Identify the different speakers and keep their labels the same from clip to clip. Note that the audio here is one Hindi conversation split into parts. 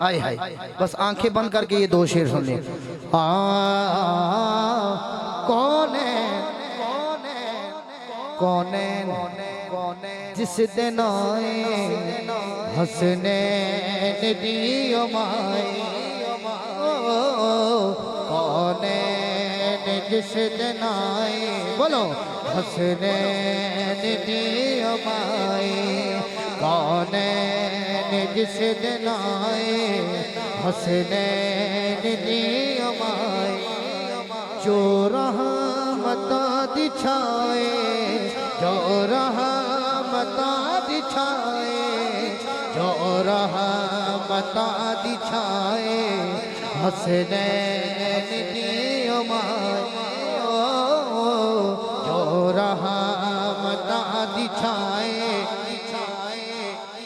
Speaker 1: आए हाय, बस आंखें बंद करके ये दो शेर सुन ले। कौन जिस दिन आए हसनैन दी माए, कौन जिस दिन आए बोलो हसनैन दी माए, कौन जिस दिन आए हसनैन दी माए, जो रहमता दिछाए, जो रहमता दिछाए, जो रहमता दिछाए हसनैन दी माए, जो रहमता दिछाए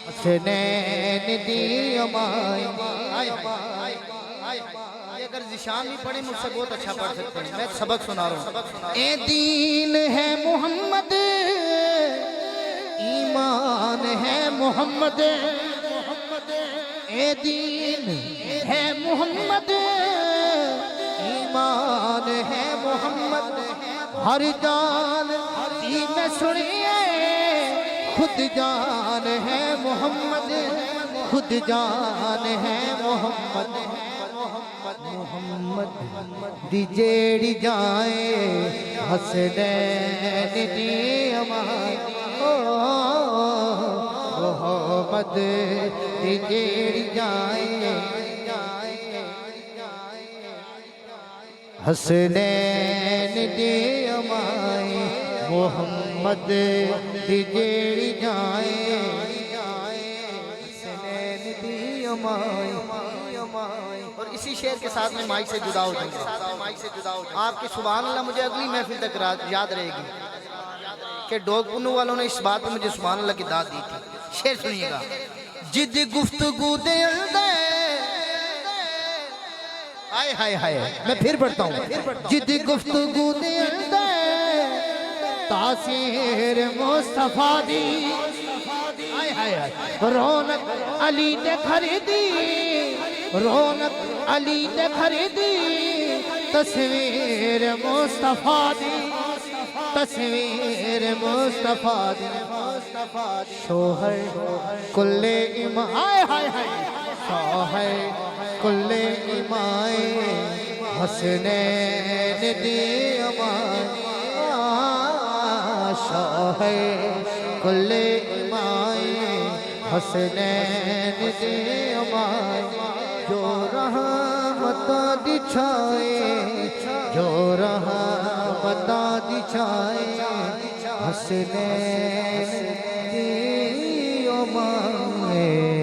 Speaker 1: हसनैन दी माए। अगर जिशान भी पढ़े मुझसे बहुत अच्छा पढ़ सकते हैं, मैं सबक सुना रहा हूँ। ए दीन है मोहम्मद, ईमान है मोहम्मद, ए दीन है मोहम्मद, ईमान है मोहम्मद, हर जान में सुनिए खुद जान है मोहम्मद, खुद जान है मोहम्मद, मोहम्मद दी जेड़ी जाए हसनैन दी माए, मोहम्मद दी जेड़ी जाए हसनैन दी माए, मोहम्मद दी जेड़ी जाए हसनैन दी माए। और इसी शेर के साथ में माइक से जुदा हो जाएंगे, आपकी सुभान अल्लाह मुझे अगली महफिल तक याद रहेगी कि डॉग पुन्नू वालों ने इस बात पे मुझे सुभान अल्लाह की दाद दी थी। शेर सुनिएगा। जिद गुफ्तगू दे हाय हाय हाय, मैं फिर पढ़ता हूँ। जिद गुफ्तगू दे तासीर मुस्तफा दी, हाय हाय हाय, रौनक अली ने खरीदी, रौनक अली ने खरीदी, तस्वीर मुस्तफा दी, तस्वीर मुस्तफा दी, शोहर कुल्ले इमाम, हाय हाय हाय, शोहर कुल्ले इमाम हसनैन दी माए, शोहर कुल्ले इमाम हसनैन दी माए, जो रहमता दिछाए, जो रहमता दिछाए हसनैन दी माए।